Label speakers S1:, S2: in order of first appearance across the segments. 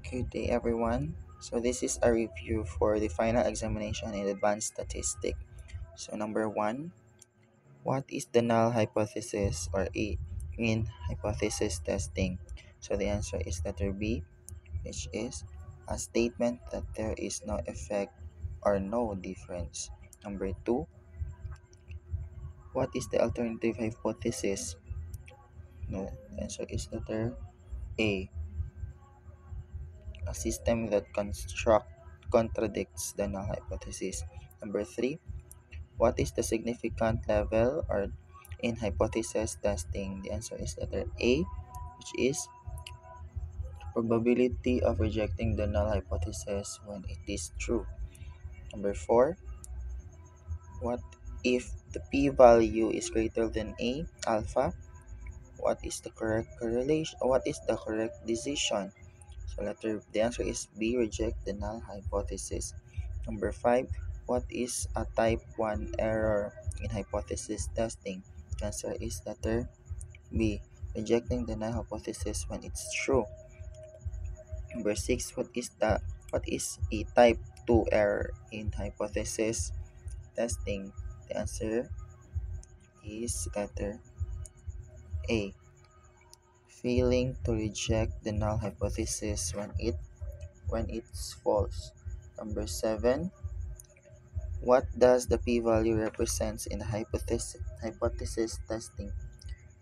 S1: Good day, everyone. So, this is a review for the final examination in advanced statistics. So, number one, what is the null hypothesis or A in hypothesis testing? So, the answer is letter B, which is a statement that there is no effect or no difference. Number two, what is the alternative hypothesis? No, the answer is letter A, a system that contradicts the null hypothesis. Number three, what is the significant level or in hypothesis testing? The answer is letter A, which is probability of rejecting the null hypothesis when it is true. Number four, what if the p-value is greater than A, alpha? What is the correct correlation? What is the correct decision? So the answer is B, reject the null hypothesis. Number five, what is a type 1 error in hypothesis testing? The answer is letter B, rejecting the null hypothesis when it's true. Number six, what is a type 2 error in hypothesis testing? The answer is letter A, failing to reject the null hypothesis when it's false. Number seven, what does the p-value represents in the hypothesis testing?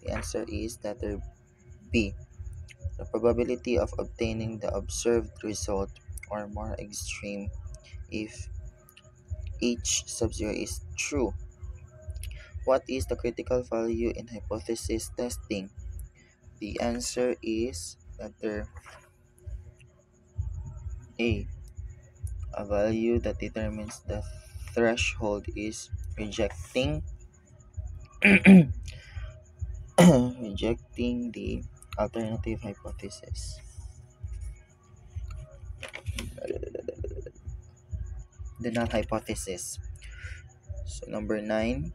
S1: The answer is letter B, the probability of obtaining the observed result, or more extreme, if H sub 0 is true. What is the critical value in hypothesis testing? The answer is letter A, a value that determines the threshold is rejecting rejecting the alternative hypothesis. The null hypothesis. So number 9,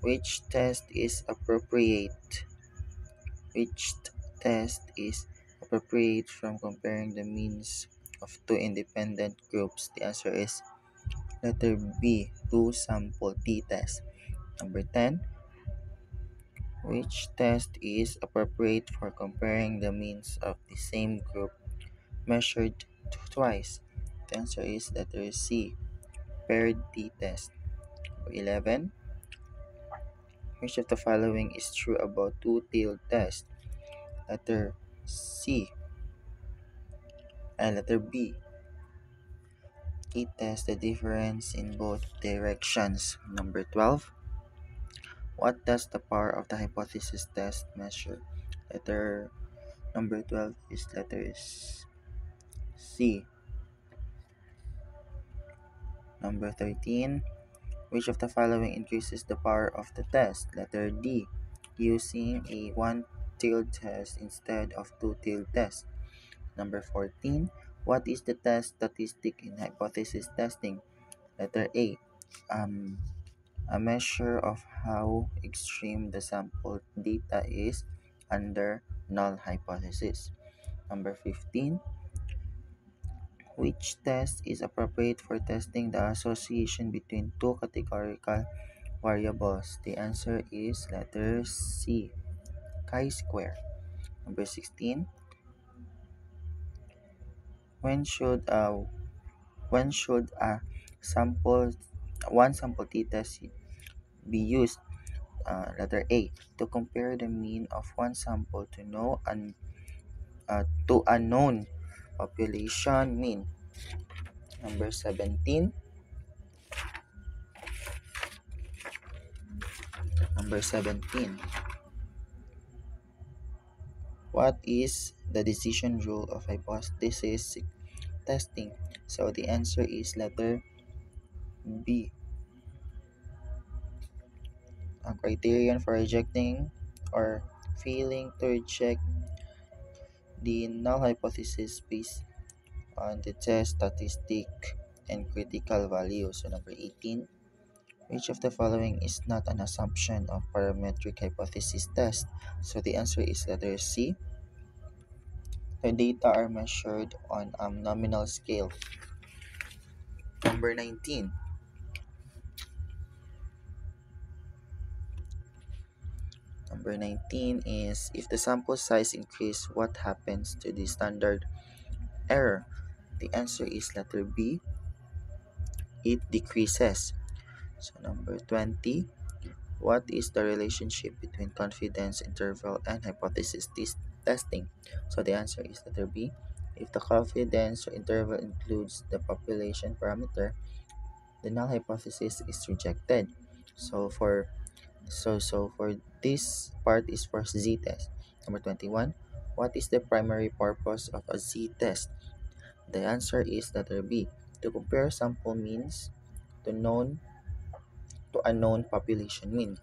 S1: which test is appropriate? Which test is appropriate from comparing the means of two independent groups? The answer is letter B, two sample t-test. Number 10, which test is appropriate for comparing the means of the same group measured twice? The answer is letter C, paired t-test. 11, which of the following is true about two-tailed test? Letter C and letter B. It tests the difference in both directions. Number 12. What does the power of the hypothesis test measure? Letter number 12 is letter C. Number 13. Which of the following increases the power of the test? Letter D. Using a one-tailed test instead of two-tailed test. Number 14. What is the test statistic in hypothesis testing? Letter A. Um, a measure of how extreme the sample data is under null hypothesis. Number 15. Which test is appropriate for testing the association between two categorical variables? The answer is letter C, chi-square. Number 16. When should a when should a sample one sample t-test be used? Letter A, to compare the mean of one sample to a known population mean. Number 17. Number 17. What is the decision rule of hypothesis testing? So the answer is letter B. A criterion for rejecting or failing to reject the null hypothesis based on the test statistic and critical value. So number 18, which of the following is not an assumption of parametric hypothesis test? So the answer is letter C, The data are measured on a nominal scale. Number 19. Number 19 is if the sample size increase, what happens to the standard error? The answer is letter B. It decreases. So number 20. What is the relationship between confidence interval and hypothesis testing? So the answer is letter B. If the confidence interval includes the population parameter, the null hypothesis is rejected. So for this part is for z-test. Number 21. What is the primary purpose of a z-test? The answer is letter B. To compare sample means to a known population mean.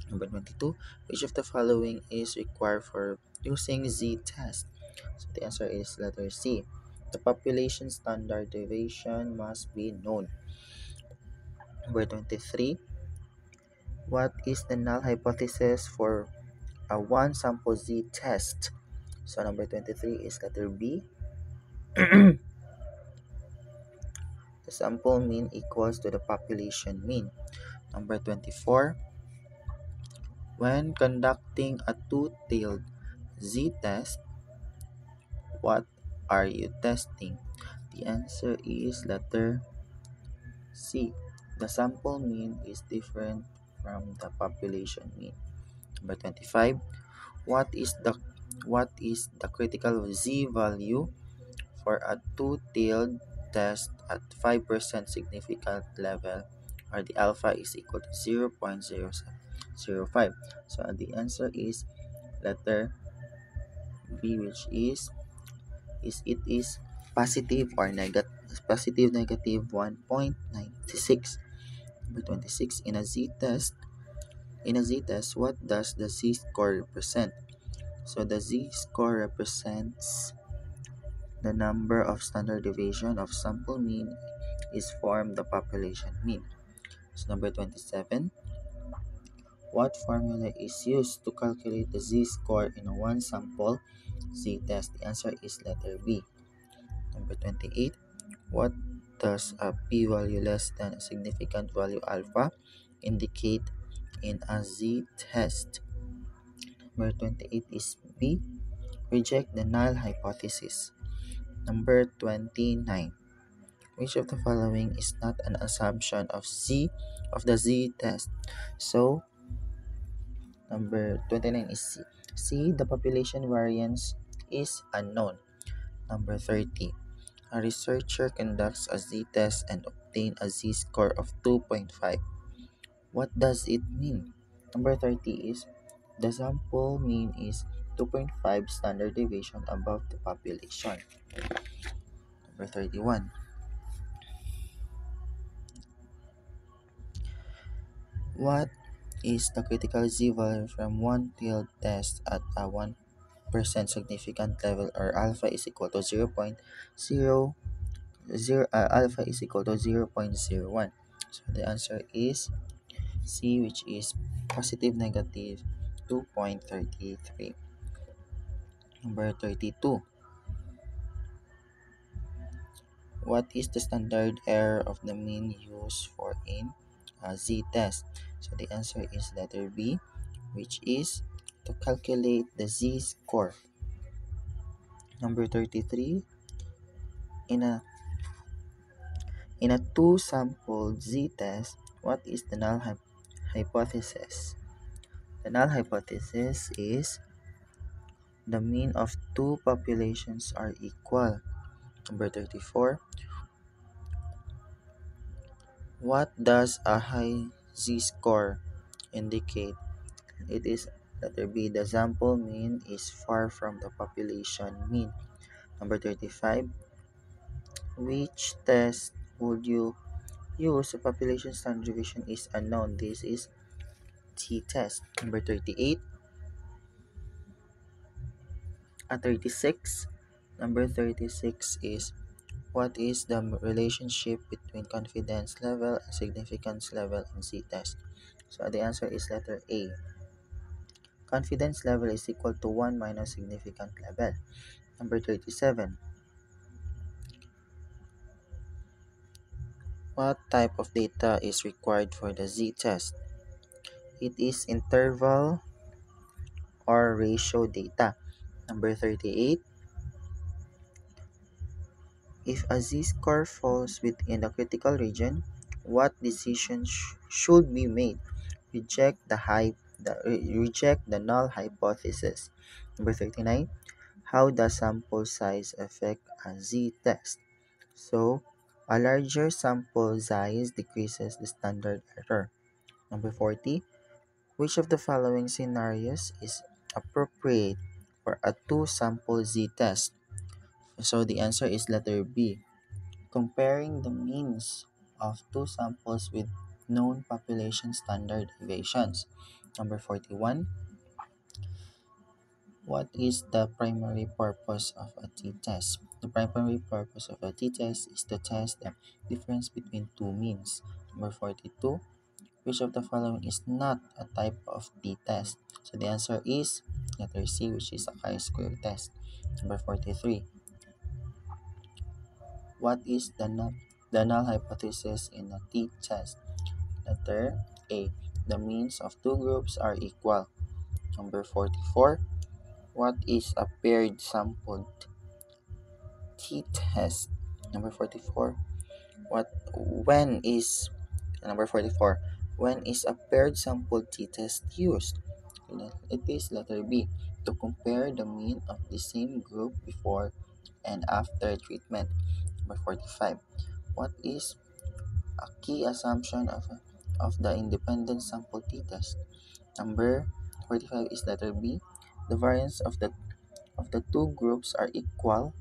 S1: Number 22. Which of the following is required for using z-test? So the answer is letter C. The population standard deviation must be known. Number 23. What is the null hypothesis for a one sample z-test? So number 23 is letter B. The sample mean equals to the population mean. Number 24. When conducting a two-tailed z-test, what are you testing? The answer is letter C. The sample mean is different from the population mean. Number 25. What is the critical z value for a two-tailed test at 5% significant level or the alpha is equal to 0.0705? So the answer is letter B, which is it is positive negative 1.96. Number 26. In a z-test, what does the z-score represent? So the z-score represents the number of standard deviation of sample mean is from the population mean. So number 27. What formula is used to calculate the z-score in a one sample z-test? The answer is letter B. Number 28. What does a p-value less than a significant value alpha indicate in a z-test? Number 28 is B. Reject the null hypothesis. Number 29. Which of the following is not an assumption of the z-test? So number 29 is C. C. The population variance is unknown. Number 30. A researcher conducts a z-test and obtain a z-score of 2.5. What does it mean? Number 30 is the sample mean is 2.5 standard deviation above the population. Number 31. What is the critical z value from one tailed test at a 1% significant level or alpha is equal to 0.01? So the answer is C, which is positive negative 2.33. Number 32. What is the standard error of the mean used for in a z-test? So the answer is letter B, which is to calculate the z-score. Number 33. In a two-sample z-test, what is the null hypothesis? The null hypothesis is the mean of two populations are equal. Number 34. What does a high z-score indicate? It is letter B. The sample mean is far from the population mean. Number 35. Which test would you use? The population standard deviation is unknown. This is t-test. Number 38. 36. Number 36 is what is the relationship between confidence level and significance level in z-test? So the answer is letter A. Confidence level is equal to 1 minus significant level. Number 37. What type of data is required for the z-test? It is interval or ratio data. Number 38. If a z-score falls within the critical region, what decision should be made? Reject the null hypothesis. Number 39. How does sample size affect a z-test? So, a larger sample size decreases the standard error. Number 40. Which of the following scenarios is appropriate for a two-sample z-test? So the answer is letter B. Comparing the means of two samples with known population standard deviations. Number 41. What is the primary purpose of a t-test? The primary purpose of a t-test is to test the difference between two means. Number 42. Which of the following is not a type of t-test? So the answer is letter C, which is a chi-square test. Number 43. What is the null hypothesis in a t-test? Letter A. The means of two groups are equal. Number 44. What is a paired sampled t-test? Number 44. When is Number 44. When is a paired sample t-test used? It is letter B. To compare the mean of the same group before and after treatment. Number 45. What is a key assumption of the independent sample t-test? Number 45 is letter B. The variance of the two groups are equal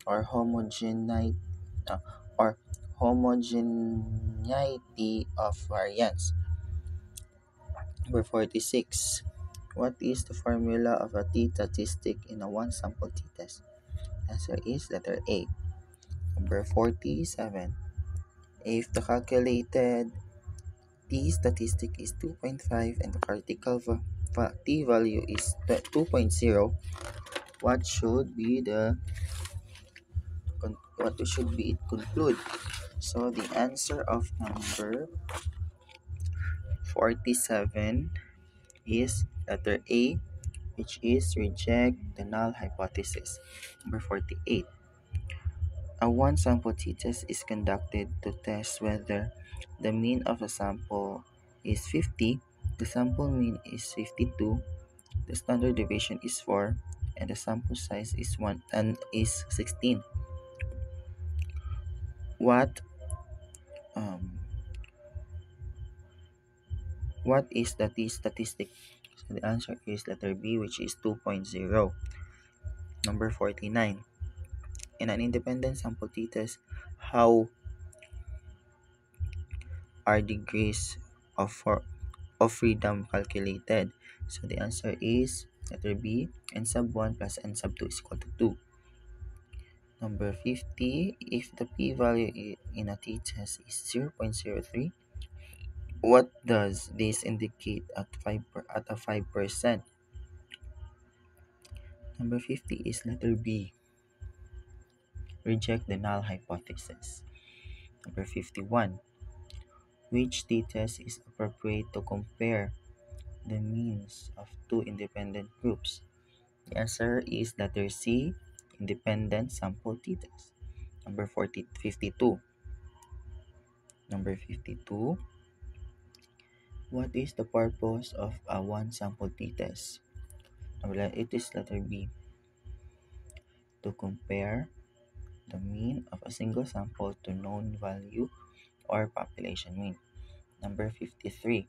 S1: or uh, or homogeneity of variance. Number 46. What is the formula of a t-statistic in a one sample t-test? Answer is letter A. Number 47. If the calculated t-statistic is 2.5 and the critical t-value is 2.0, what should be it conclude? So the answer of number 47 is letter A, which is reject the null hypothesis. Number 48. A one sample t-test is conducted to test whether the mean of a sample is 50, the sample mean is 52, the standard deviation is 4, and the sample size is 1 and is 16. What um, what is the t-statistic? So the answer is letter B, which is 2.0. Number 49. In an independent sample t-test, how are degrees of, of freedom calculated? So the answer is letter B, n sub 1 plus n sub 2 is equal to 2. Number 50. If the p-value in a t-test is 0.03, what does this indicate at a 5%? Number 50 is letter B. Reject the null hypothesis. Number 51. Which t-test is appropriate to compare the means of two independent groups? The answer is letter C, independent sample t-test. Number 52. Number 52. What is the purpose of a one sample t-test? It is letter B. To compare the mean of a single sample to known value or population mean. Number 53.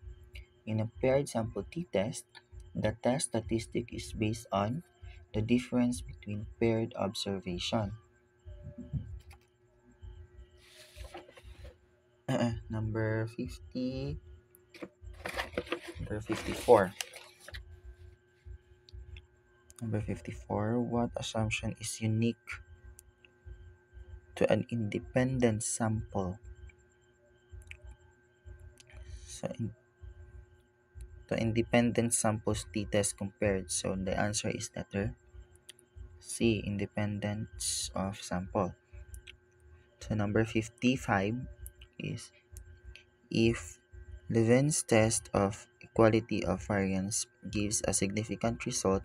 S1: In a paired sample t-test, the test statistic is based on the difference between paired observation. Number 50. Number 54. Number 54. What assumption is unique to an independent sample? So, to independent samples t-test compared. So, the answer is letter C. Independence of sample. So number 55 is if Levin's test of equality of variance gives a significant result,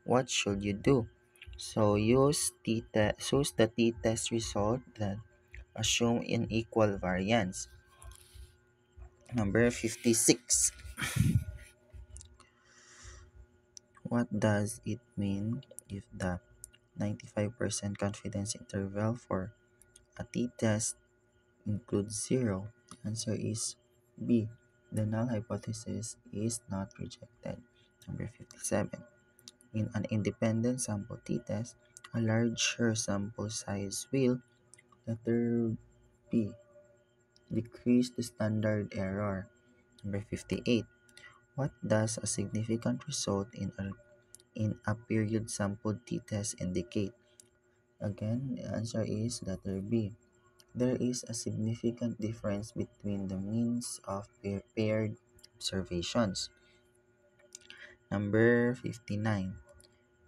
S1: what should you do? So use the t-test result that assume unequal variance. Number 56. What does it mean if the 95% confidence interval for a t-test includes 0? The answer is B. The null hypothesis is not rejected. Number 57. In an independent sample t-test, a larger sample size will, letter B, decrease the standard error. Number 58. What does a significant result in a period sample t-test indicate? Again, the answer is letter B. There is a significant difference between the means of paired observations. Number 59.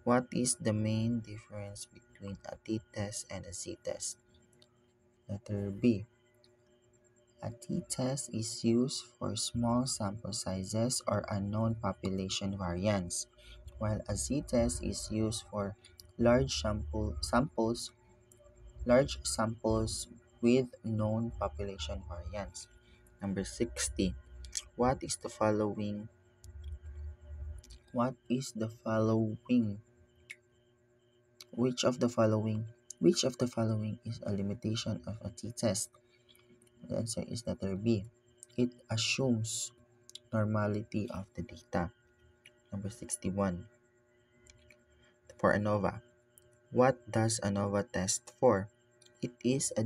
S1: What is the main difference between a t-test and a z-test? Letter B. A t-test is used for small sample sizes or unknown population variance, while a z-test is used for large samples with known population variance. Number 60. What is the following? What is the following? Which of the following? Which of the following is a limitation of a t-test? The answer is letter B. It assumes normality of the data. Number 61. For ANOVA. What does ANOVA test for? It is a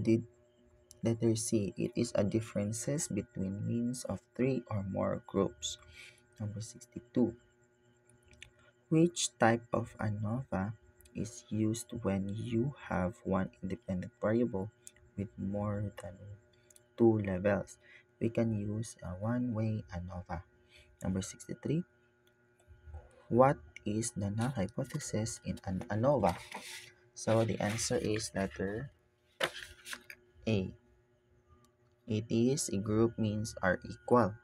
S1: letter C. It is a differences between means of three or more groups. Number 62. Which type of ANOVA is used when you have one independent variable with more than two levels? We can use a one-way ANOVA. Number 63. What is the null hypothesis in an ANOVA? So the answer is letter A. It is a group means are equal.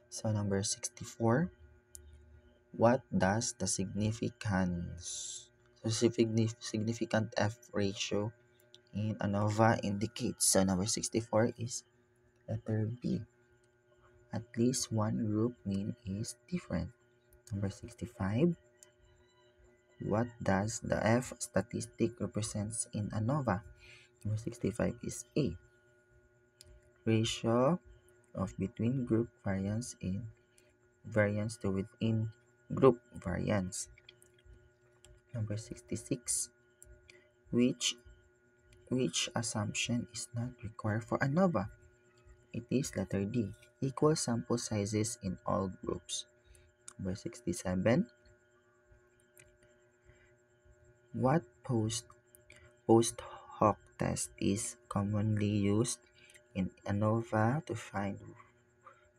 S1: So number 64. What does the significant F ratio in ANOVA indicate? So number 64 is letter B. At least one group mean is different. Number 65. What does the F statistic represents in ANOVA? Number 65 is A. Ratio of between group variance in variance to within group variance. Number 66. Which assumption is not required for ANOVA? It is letter D. Equal sample sizes in all groups. Number 67. What post hoc test is commonly used in ANOVA to find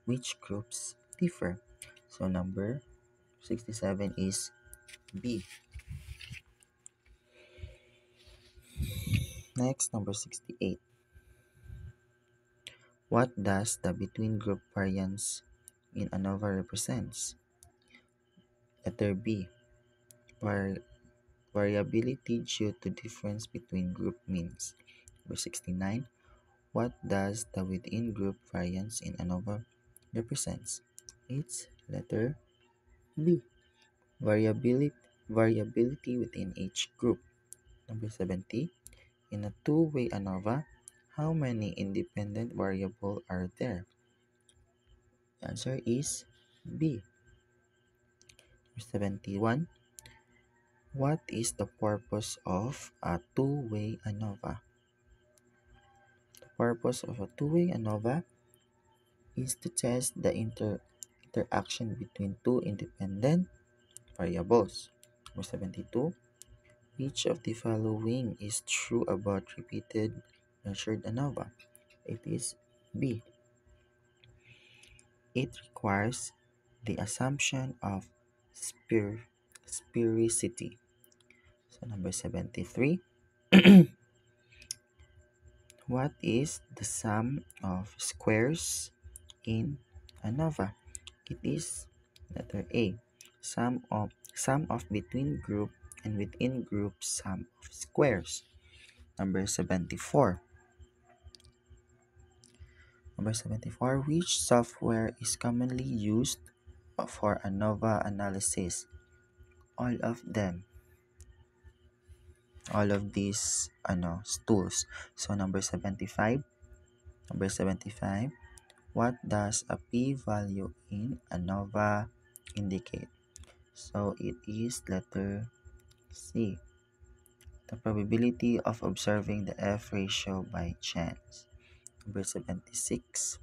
S1: which groups differ? So number 67 is B. Next, number 68. What does the between group variance in ANOVA represents? Letter B. Variability due to difference between group means. Number 69. What does the within group variance in ANOVA represents? It's letter B. Variability within each group. Number 70. In a two-way ANOVA, how many independent variables are there? The answer is B. Number 71. What is the purpose of a two-way ANOVA? The purpose of a two-way ANOVA is to test the interaction between two independent variables. Number 72. Which of the following is true about repeated measured ANOVA? It is B. It requires the assumption of sphericity. So number 73. What is the sum of squares in ANOVA? It is letter A. Sum of between group and within group sum of squares. Number 74. Number 74. Which software is commonly used for ANOVA analysis? All of them. All of these tools. So number 75. Number 75. What does a p-value in ANOVA indicate? So it is letter C. The probability of observing the F ratio by chance. Number 76.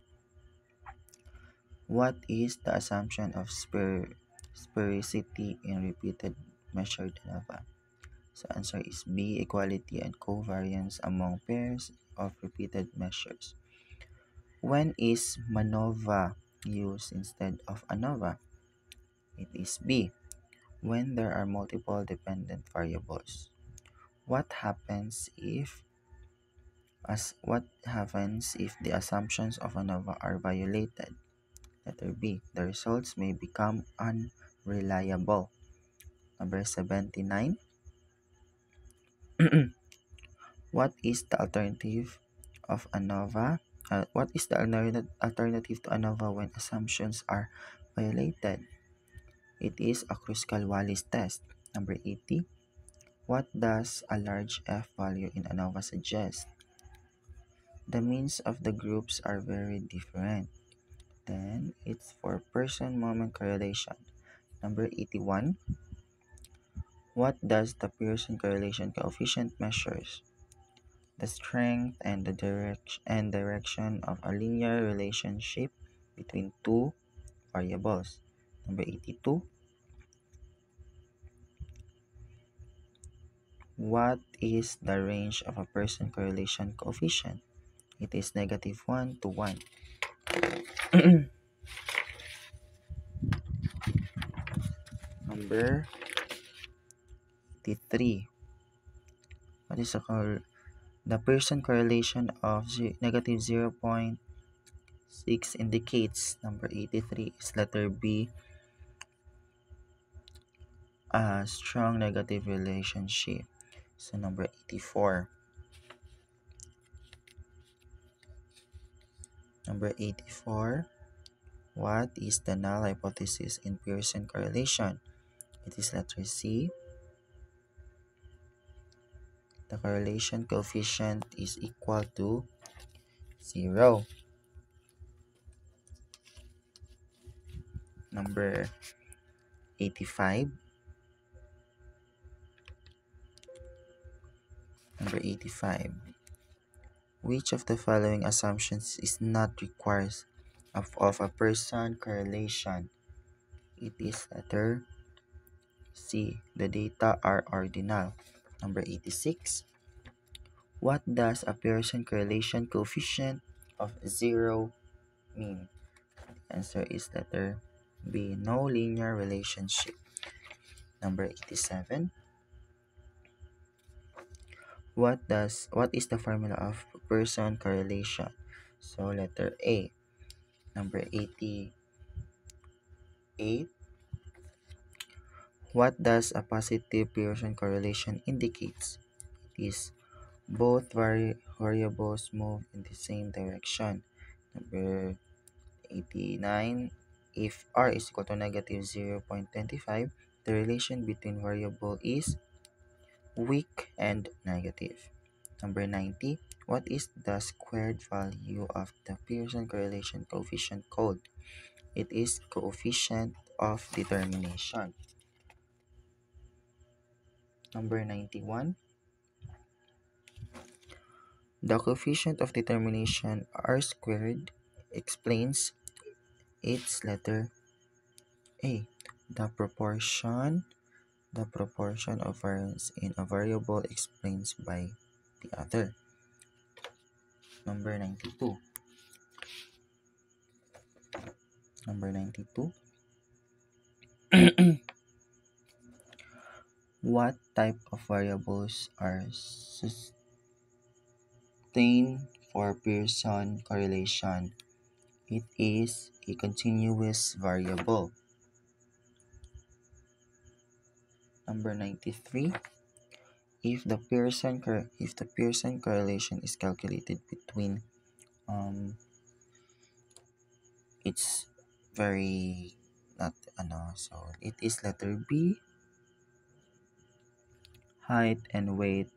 S1: What is the assumption of sphericity in repeated measured ANOVA? So answer is B. Equality and covariance among pairs of repeated measures. When is MANOVA used instead of ANOVA? It is B. When there are multiple dependent variables. What happens if the assumptions of ANOVA are violated? Letter B. The results may become unreliable. Number 79. What is the alternative of ANOVA? What is the alternative to ANOVA when assumptions are violated? It is a Kruskal-Wallis test. Number 80. What does a large F value in ANOVA suggest? The means of the groups are very different. Then it's for person-moment correlation. Number 81. What does the Pearson correlation coefficient measures? The strength and the direction of a linear relationship between two variables. Number 82. What is the range of a Pearson correlation coefficient? It is -1 to 1. Number 83. What is the Pearson correlation of -0.6 indicates? Number 83 is letter B, a strong negative relationship. So number 84. Number 84. What is the null hypothesis in Pearson correlation? It is letter C. The correlation coefficient is equal to 0. Number 85. Number 85. Which of the following assumptions is not required of a Pearson correlation? It is letter C. The data are ordinal. Number 86. What does a Pearson correlation coefficient of 0 mean? The answer is letter B. No linear relationship. Number 87. What is the formula of Pearson correlation? So letter A. Number 88. What does a positive Pearson correlation indicates? It is both variables move in the same direction. Number 89. If r is equal to -0.25, the relation between variable is weak and negative. Number 90. What is the squared value of the Pearson correlation coefficient called? It is coefficient of determination. Number 91. The coefficient of determination r squared explains its letter A. The proportion of variance in a variable explains by the other. Number 92. Number 92. What type of variables are sustained for Pearson correlation? It is a continuous variable. Number 93. If the Pearson correlation is calculated between it's very not so it is letter B. Height and weight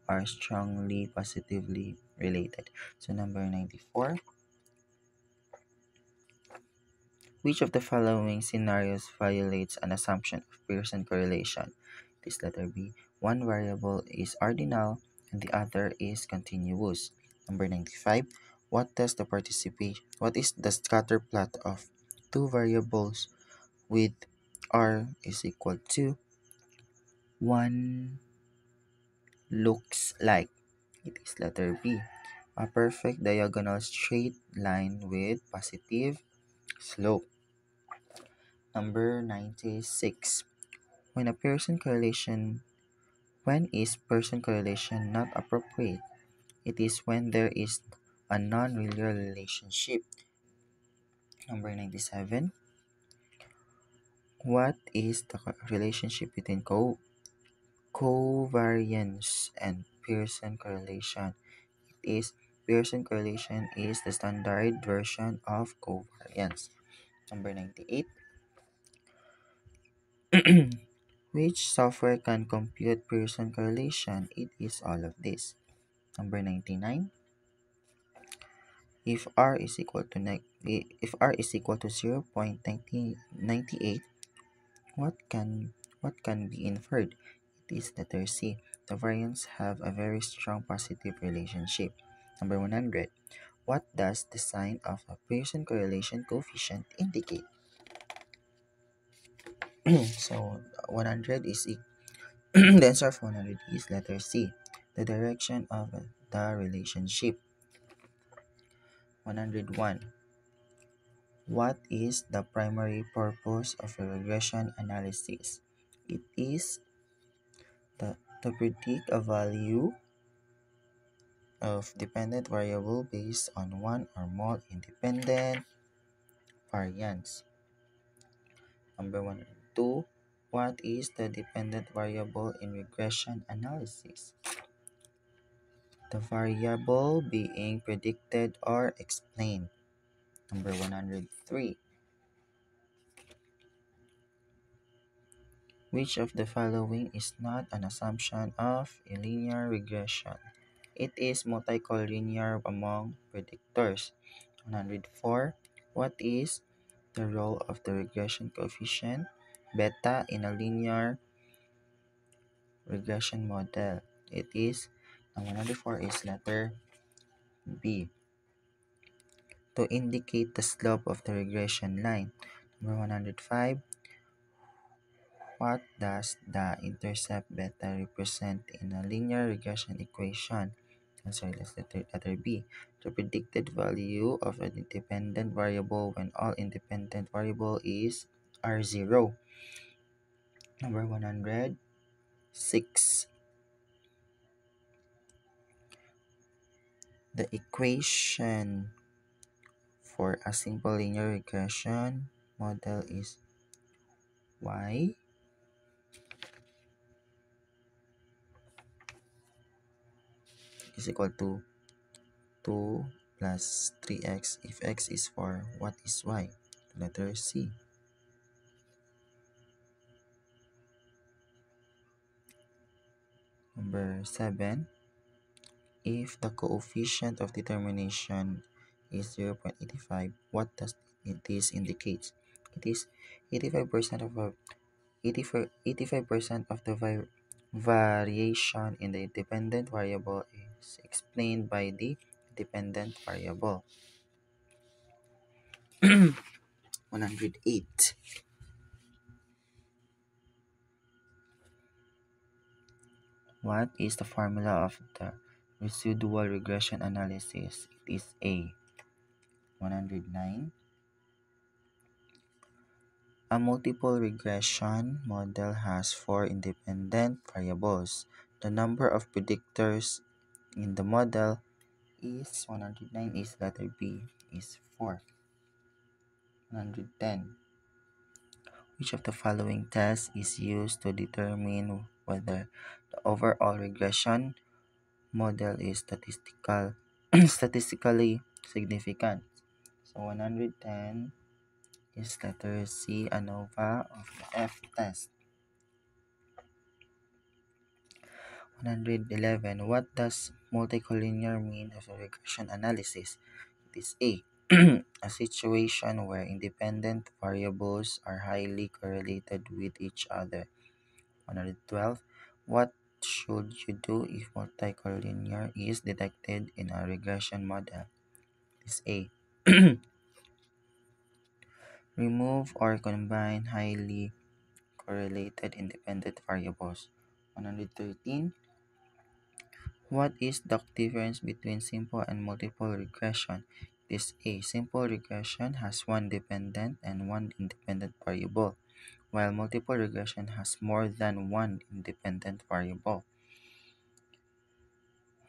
S1: are strongly positively related. So number 94. Which of the following scenarios violates an assumption of Pearson correlation? It is letter B. One variable is ordinal and the other is continuous. Number 95. What is the scatter plot of two variables with r is equal to 1 looks like? It is letter B. A perfect diagonal straight line with positive slope. Number 96. When a Pearson correlation when is Pearson correlation not appropriate? It is when there is a non-linear relationship. Number 97. What is the relationship between covariance and Pearson correlation? It is Pearson correlation is the standard version of covariance. Number 98. Which software can compute Pearson correlation? It is all of this. Number 99. If r is equal to if r is equal to 0.98, what can be inferred? It is letter C. The variants have a very strong positive relationship. Number 100. What does the sign of a Pearson correlation coefficient indicate? So 100 is the answer of 100 is letter C. The direction of the relationship. 101. What is the primary purpose of a regression analysis? It is to predict a value of dependent variable based on one or more independent variance. Number 102. What is the dependent variable in regression analysis? The variable being predicted or explained. Number 103. Which of the following is not an assumption of a linear regression? It is multicollinear among predictors. 104. What is the role of the regression coefficient beta in a linear regression model? It is 104 is letter B. To indicate the slope of the regression line. Number 105. What does the intercept beta represent in a linear regression equation? Let's letter B. The predicted value of an independent variable when all independent variable is R0. Number 106. The equation for a simple linear regression model is y is equal to 2 plus 3x if x is 4. What is y? Letter C. Number 7. If the coefficient of determination is 0.85, what does this indicate? It is 85% of 85% of the variation in the dependent variable is explained by the dependent variable. 108. What is the formula of the residual regression analysis? It is A. 109. A multiple regression model has four independent variables. The number of predictors in the model is 109, is letter B, is 4. 110. Which of the following tests is used to determine whether the overall regression model is statistically significant? So 110 is letter C, ANOVA of the F test. 111. What does multicollinear mean of a regression analysis? It is A. A situation where independent variables are highly correlated with each other. 112. What should you do if multicollinear is detected in a regression model? It is A. Remove or combine highly correlated independent variables. 113. What is the difference between simple and multiple regression? It is A. Simple regression has one dependent and one independent variable, while multiple regression has more than one independent variable.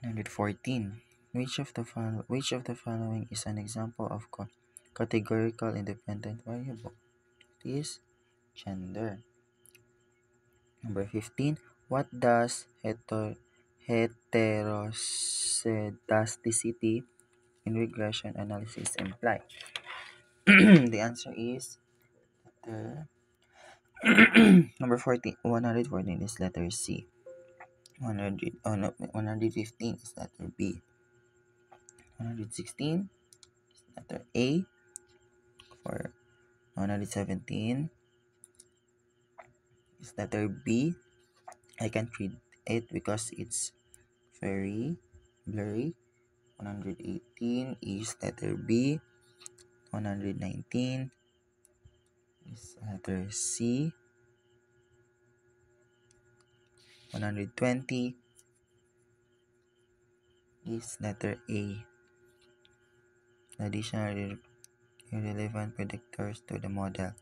S1: 114. Which of the following is an example of categorical independent variable? It is gender. Number 15. What does heteroscedasticity in regression analysis imply? The answer is number 14. 114 is letter C. 115 is letter B. 116 is letter A. For 117 is letter B. I can't read it because it's very blurry. 118 is letter B. 119 is letter C. 120 is letter A. Additional irrelevant predictors to the model.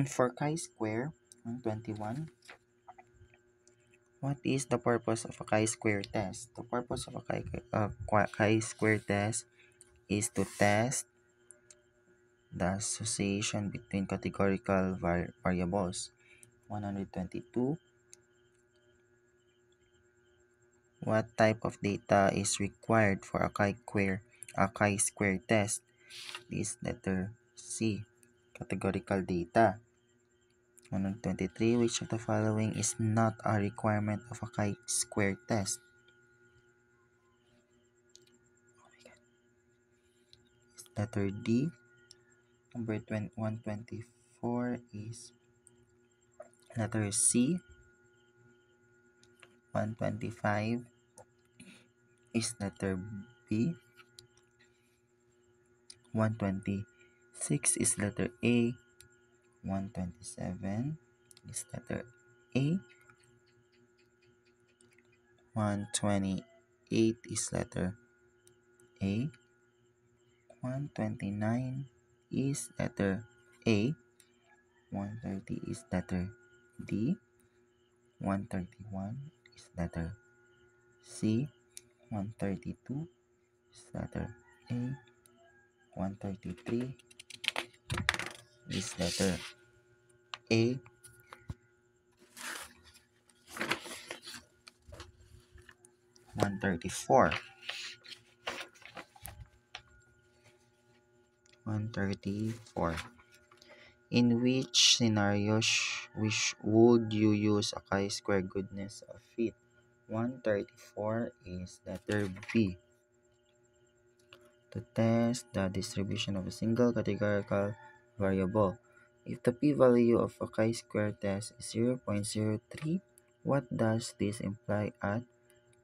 S1: For chi-square, 121, what is the purpose of a chi-square test? The purpose of a chi-square test is to test the association between categorical variables. 122. What type of data is required for a chi-square test? Is letter C, categorical data. 123. Which of the following is not a requirement of a chi-square test? Is letter D. Number 124 is letter C. 125 is letter B. 126 is letter A. 127 is letter A. 128 is letter A. 129 is letter A. 130 is letter D. 131 is letter C. 132 is letter A. 133 is letter A. 134. 134. In which scenarios would you use a chi-square goodness of fit? 134 is letter B. To test the distribution of a single categorical variable. If the p-value of a chi-square test is 0.03, what does this imply at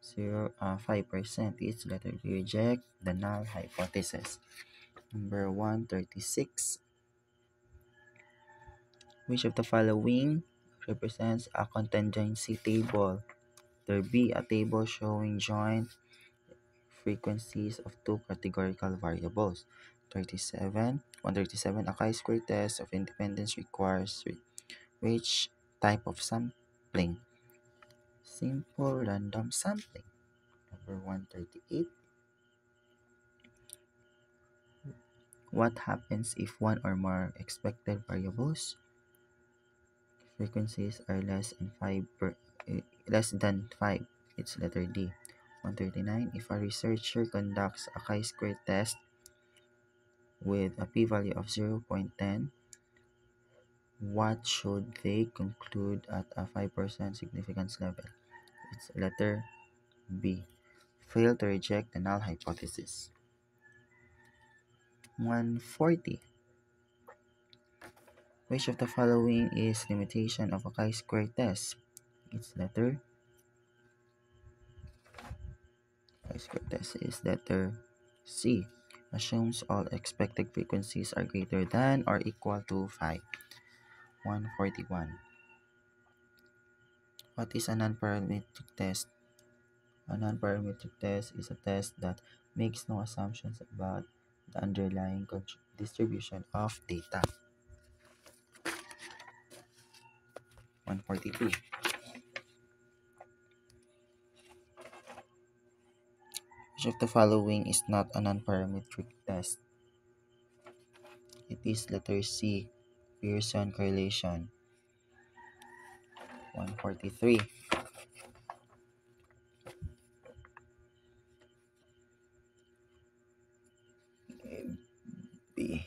S1: 5%? It's letter B. Reject the null hypothesis. Number 136. Which of the following represents a contingency table? There be a table showing joint frequencies of two categorical variables. 137. A chi-square test of independence requires which type of sampling? Simple random sampling. Number 138. What happens if one or more expected variables frequencies are less than 5? It's letter D. 139. If a researcher conducts a chi-square test with a p-value of 0.10, what should they conclude at a 5% significance level? It's letter B. Fail to reject the null hypothesis. 140. Which of the following is limitation of a chi-square test? It's letter chi-square test is letter C. Assumes all expected frequencies are greater than or equal to 5. 141. What is a non-parametric test? A non-parametric test is a test that makes no assumptions about the underlying distribution of data. 142. Which of the following is not a non-parametric test? It is letter C, Pearson correlation. 143. B.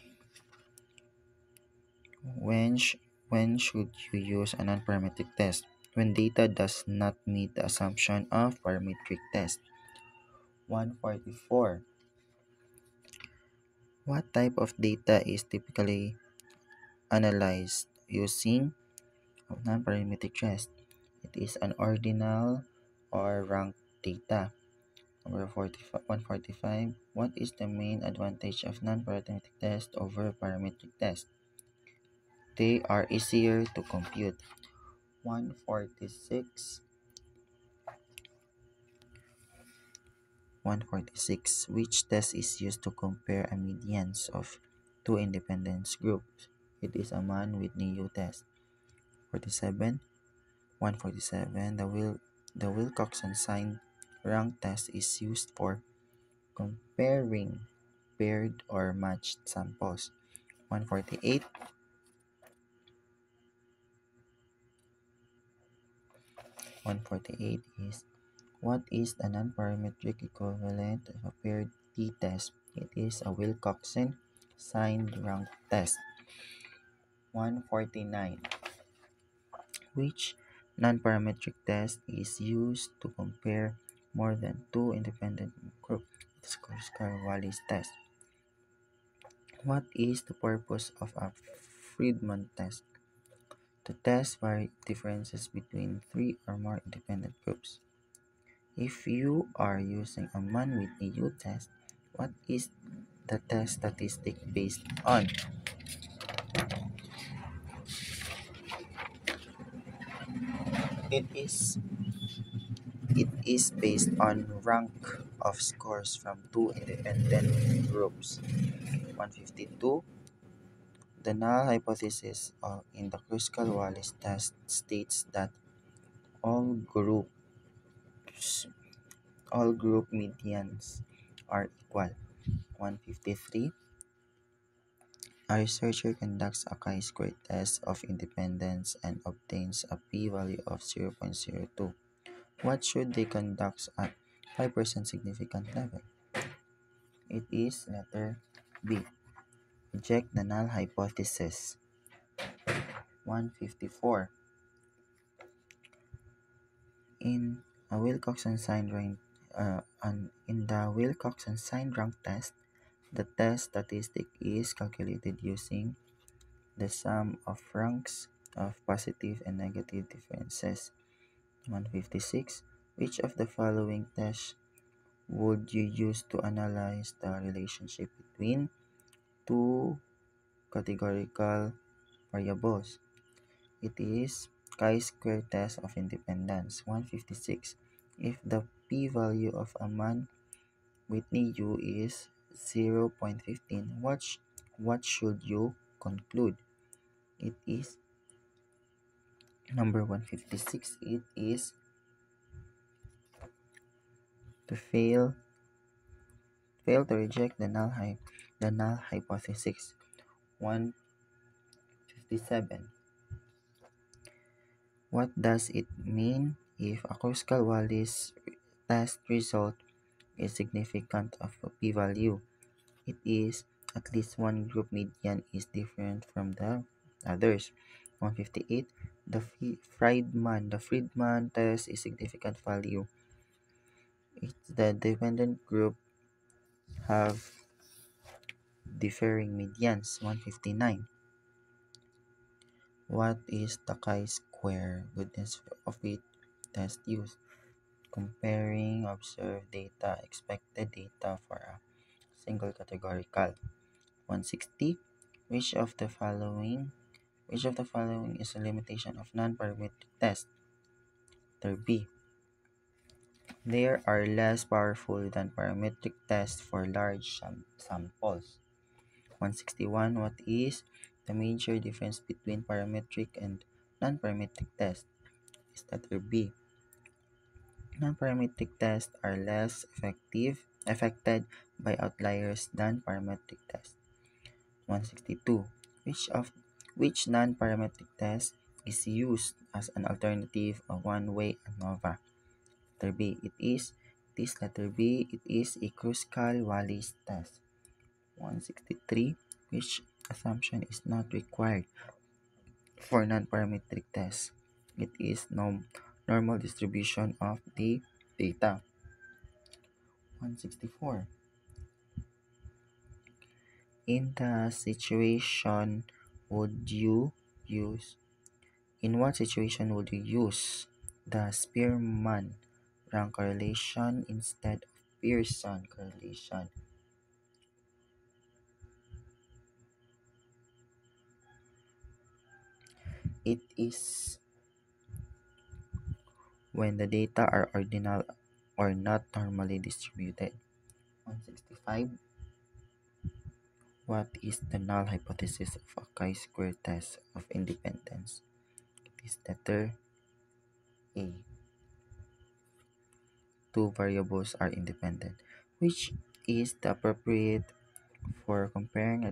S1: When should you use a non-parametric test? When data does not meet the assumption of parametric test. 144. What type of data is typically analyzed using a non-parametric test? It is an ordinal or ranked data. Number 145. What is the main advantage of non-parametric test over parametric test? They are easier to compute. 146. 146. Which test is used to compare a medians of two independence groups? It is a Mann-Whitney U test. 47. 147. The Wilcoxon sign rank test is used for comparing paired or matched samples. 148. 148 is what is the non-parametric equivalent of a paired t-test? It is a Wilcoxon signed rank test. 149. Which non-parametric test is used to compare more than two independent groups? It's Kruskal-Wallis test. What is the purpose of a Friedman test? To test differences between three or more independent groups. If you are using a Mann-Whitney U test, what is the test statistic based on? It is it is based on rank of scores from two independent groups. 152. The null hypothesis in the Kruskal-Wallis test states that all groups all group medians are equal. 153. A researcher conducts a chi-square test of independence and obtains a p-value of 0.02. What should they conduct at 5% significant level? It is letter B. Reject the null hypothesis. 154. In a Wilcoxon sign rank in the Wilcoxon sign rank test, the test statistic is calculated using the sum of ranks of positive and negative differences. 156. Which of the following tests would you use to analyze the relationship between two categorical variables? It is chi-square test of independence. 156. If the p-value of a Mann-Whitney U is 0.15. What should you conclude? It is number 156. It is to fail to reject the null hypothesis. 157. What does it mean if a Kruskal-Wallis test result is significant of a p-value? It is at least one group median is different from the others. 158. The Friedman test is significant value. If the dependent group have differing medians. 159. What is the chi-square goodness of fit test used? Comparing observed data, expected data for a single categorical. 160. Which of the following is a limitation of non-parametric test? Letter B. They are less powerful than parametric tests for large samples. 161. What is the major difference between parametric and non-parametric tests? Is letter B. Non-parametric tests are less affected by outliers than parametric tests. 162. Which non-parametric test is used as an alternative of one-way ANOVA? Letter B. It is letter B. It is a Kruskal-Wallis test. 163. Which assumption is not required for non-parametric tests? It is normal distribution of the data. 164. In the situation would you use in what situation would you use the Spearman rank correlation instead of Pearson correlation? It is when the data are ordinal or not normally distributed. 165. What is the null hypothesis of a chi-square test of independence? It is letter A. Two variables are independent. Which is the appropriate for comparing the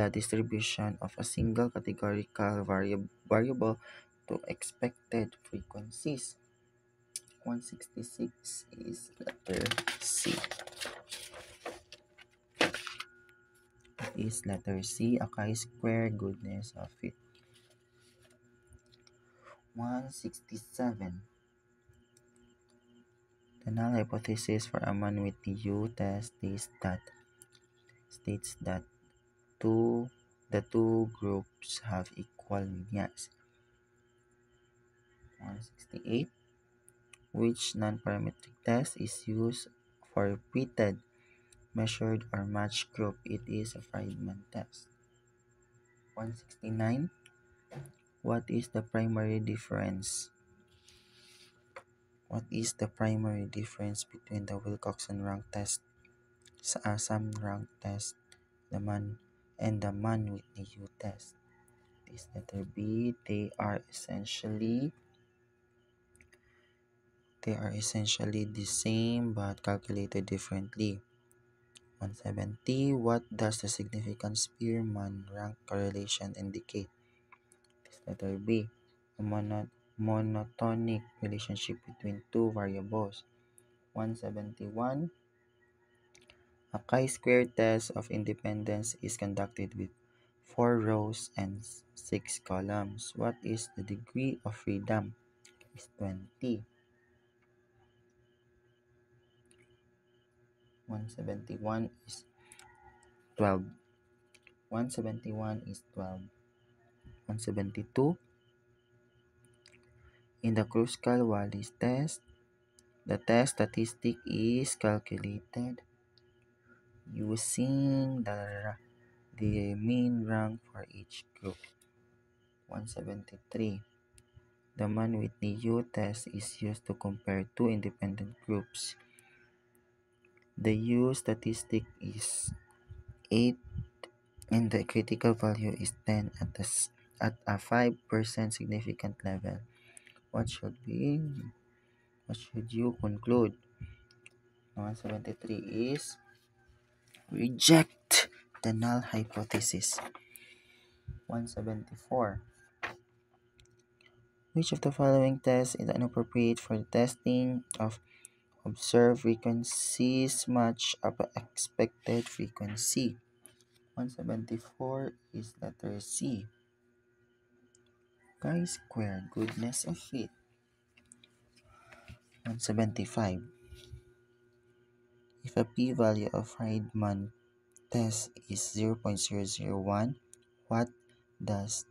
S1: distribution of a single categorical variable to expected frequencies? 166 is letter C. Is letter C, a chi-square goodness of fit. 167. The null hypothesis for a Mann-Whitney U test states that the two groups have equal medians. 168. Which non-parametric test is used for repeated, measured, or matched group? It is a Friedman test. 169. What is the primary difference? What is the primary difference between the Wilcoxon rank test, sum rank test, and the Mann-Whitney U test? This letter B. They are essentially the same but calculated differently. 170. What does the significant Spearman rank correlation indicate? This letter B. A monotonic relationship between two variables. 171. A chi-square test of independence is conducted with 4 rows and 6 columns. What is the degree of freedom? Is 20. 171 is 12. 171 is 12. 172. In the Kruskal-Wallis test, the test statistic is calculated using the mean rank for each group. 173. The Mann-Whitney U test is used to compare two independent groups. The U statistic is 8 and the critical value is 10 at a 5% significant level. What should be? What should you conclude? 173 is reject the null hypothesis. 174. Which of the following tests is inappropriate for the testing of observed frequencies match up expected frequency? 174 is letter C. Chi-square goodness of fit. 175. If a p-value of Friedman test is 0.001, what does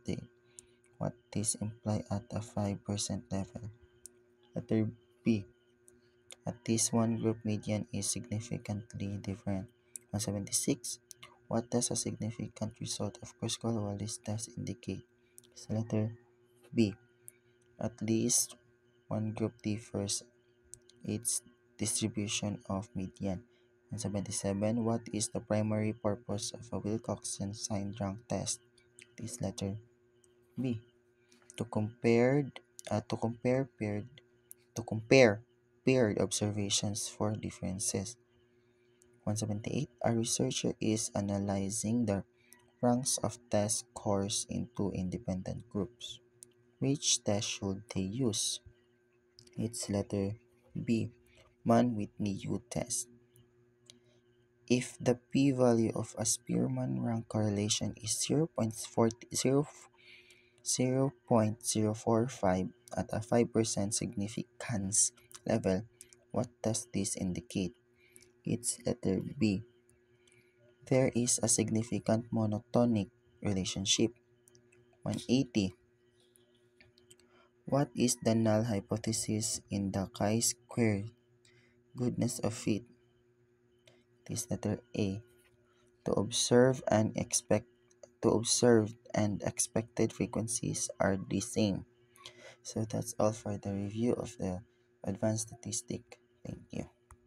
S1: this imply at a 5% level? Letter B. At least one group median is significantly different. 176. What does a significant result of Kruskal-Wallis test indicate? It's letter B. At least one group differs its distribution of median. 177. What is the primary purpose of a Wilcoxon signed rank test? It is letter B. To compare to compare paired observations for differences. 178. A researcher is analyzing the ranks of test scores in two independent groups. Which test should they use? It's letter B. Mann-Whitney-U test. If the p-value of a Spearman rank correlation is 0.045 at a 5% significance level, what does this indicate? It's letter B. There is a significant monotonic relationship. 180. What is the null hypothesis in the chi-square goodness of fit? It is letter A. To observe and expected frequencies are the same. So that's all for the review of the advanced statistic. Thank you.